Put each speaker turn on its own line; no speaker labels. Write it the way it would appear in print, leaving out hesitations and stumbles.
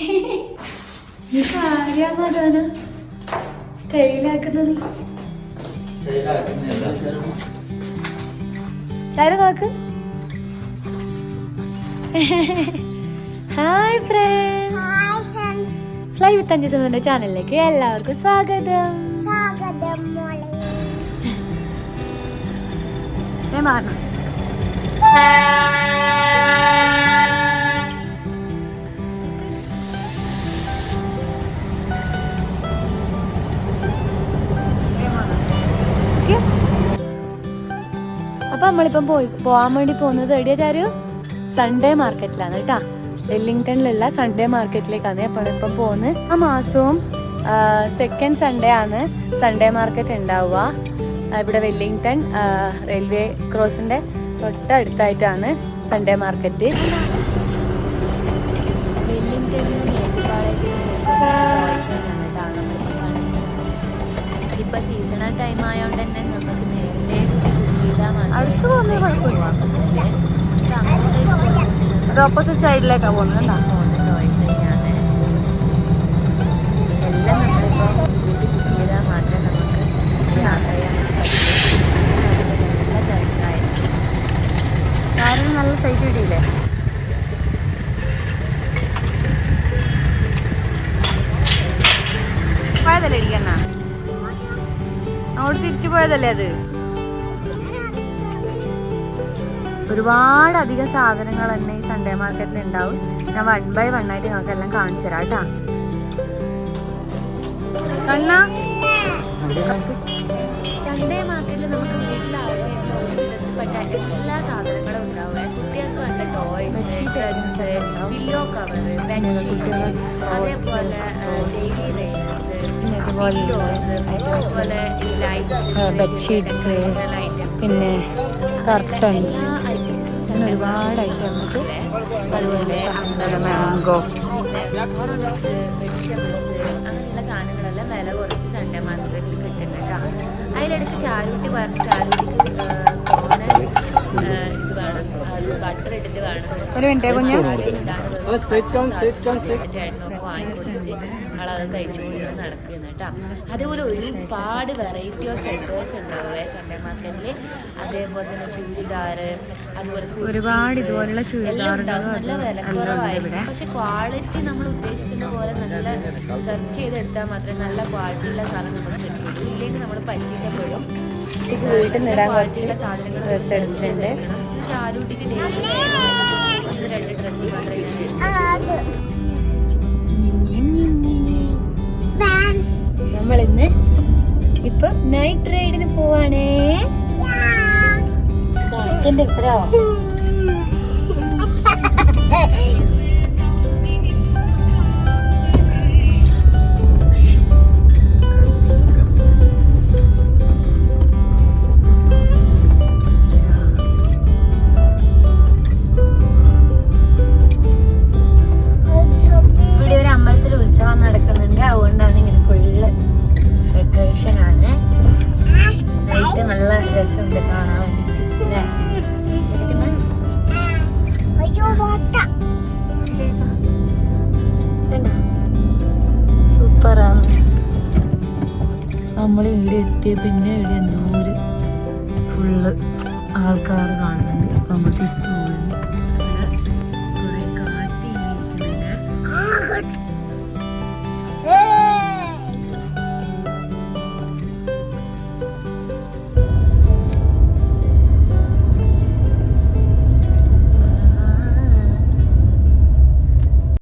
നീ കാര്യമാണ് സ്റ്റൈലാക്കുന്നത്. നോക്ക്. ഹായ് ഫ്രണ്ട്സ്, ഫ്ലൈ വിത്ത് അഞ്ജു എന്ന ചാനലിലേക്ക് എല്ലാവർക്കും സ്വാഗതം. അപ്പൊ നമ്മളിപ്പം പോവാൻ വേണ്ടി പോകുന്നത് എവിടെയാ ചാരു? സൺഡേ മാർക്കറ്റിലാണ് കേട്ടാ. വെല്ലിംഗ്ടണിലുള്ള സൺഡേ മാർക്കറ്റിലേക്കാണ് നമ്മളിപ്പം പോകുന്നത്. ആ മാസവും സെക്കൻഡ് സൺഡേ ആണ് സൺഡേ മാർക്കറ്റ് ഉണ്ടാവുക. ഇവിടെ വെല്ലിംഗ്ടൺ റെയിൽവേ ക്രോസിന്റെ തൊട്ടടുത്തായിട്ടാണ് സൺഡേ മാർക്കറ്റ്. ഇപ്പൊ സീസണൽ ടൈം ആയതുകൊണ്ട് തന്നെ നമുക്ക് നേരത്തെ ഓപ്പോസിറ്റ് സൈഡിലേക്കാണ് പോകുന്നത്. എല്ലാം നമ്മളിപ്പോ ബുക്ക് ചെയ്താൽ മാത്രമേ നമുക്ക് യാത്ര ചെയ്യാൻ കാരണം നല്ല സൈറ്റ് കിട്ടിയില്ലേ? പോയതല്ലേ ഇടിക്കണ്ണ? അങ്ങോട്ട് തിരിച്ചു പോയതല്ലേ അത്? ഒരുപാട് അധികം സാധനങ്ങൾ തന്നെ ഈ സൺഡേ മാർക്കറ്റിൽ ഉണ്ടാവും. ഞാൻ 1 by 1 ആയിട്ട് നിങ്ങൾക്ക് എല്ലാം കാണിച്ചു തരാം കേട്ടാ. സൺഡേ മാർക്കറ്റിൽ നമുക്ക് വീട്ടിൽ ആവശ്യമായിട്ടുള്ള ഒരു വിധത്തിൽപ്പെട്ട എല്ലാ സാധനങ്ങളും ഉണ്ടാവും. കുട്ടികൾക്ക് വേണ്ട toys, dress, pillow cover, bedsheet, അതേപോലെ ഡെയിലി റെയിൽസ്, പില്ലോസ്, അതുപോലെ ലൈറ്റ്സ്, ബെഡ്ഷീറ്റ്സ്, പിന്നെ കർട്ടൻസ്, അങ്ങനെ ഒരുപാട് ഐറ്റംസ്. അതുപോലെ മാംഗോ, വെജിറ്റബിൾസ്, അങ്ങനെയുള്ള സാധനങ്ങളെല്ലാം വില കുറച്ച് സൺഡേ മാർക്കറ്റിൽ കിട്ടുന്നുണ്ട് കേട്ടോ. അതിലിടയ്ക്ക് ചാരൂട്ടി പറഞ്ഞു ചാരൂട്ടിക്ക് കോണ് ഇത് വേണം, അത് ബട്ടർ ഇട്ടിട്ട് വേണം. ഒരു മിനിറ്റ് വാങ്ങിക്കൊടുത്തിട്ട് ആളത് കഴിച്ചുകൊണ്ട് നടക്കുന്നു കേട്ടോ. അതേപോലെ ഒരുപാട് വെറൈറ്റി ഓഫ് സെറ്റേഴ്സ് ഉണ്ടാവുക സൺഡേ മാർക്കറ്റിൽ. അതേപോലെ തന്നെ ചൂരിദാറ്, അതുപോലെ ഒരുപാട് ഇതുപോലുള്ള എല്ലാം ഉണ്ടാവും. നല്ല വിലക്കുറവായിരിക്കും, പക്ഷെ ക്വാളിറ്റി നമ്മൾ ഉദ്ദേശിക്കുന്ന പോലെ നല്ല സെർച്ച് ചെയ്തെടുത്താൽ മാത്രമേ നല്ല ക്വാളിറ്റിയുള്ള സാധനം നമുക്ക് കിട്ടുള്ളൂ. ഇല്ലെങ്കിൽ നമ്മൾ പറ്റിക്കപ്പെടും. വീട്ടിൽ നിന്നിടാൻ കുറച്ചുള്ള സാധനങ്ങൾ ഡ്രസ്സ് എടുത്തിട്ടുണ്ട്. ചാരൂട്ടിക്ക് ഡെയിലി 1-2 ഡ്രസ്സ് മാത്രമേ ഞാൻ. നമ്മളിന്ന് ഇപ്പൊ നൈറ്റ് റൈഡിന് പോവാണേ. അച്ഛൻ്റെ എത്ര നടക്കുന്നുണ്ട്. അതുകൊണ്ടാണ് ഇങ്ങനെ ഫുള്ള് ഡെക്കറേഷൻ ആണ്. നൈറ്റ് നല്ല രസമുണ്ട് കാണാൻ വേണ്ടിട്ട്. സൂപ്പറാണ്. നമ്മൾ ഇവിടെ എത്തിയ പിന്നെ ഇവിടെ എന്തോ ഒരു ഫുള്ള് ആൾക്കാർ കാണുന്നുണ്ട്.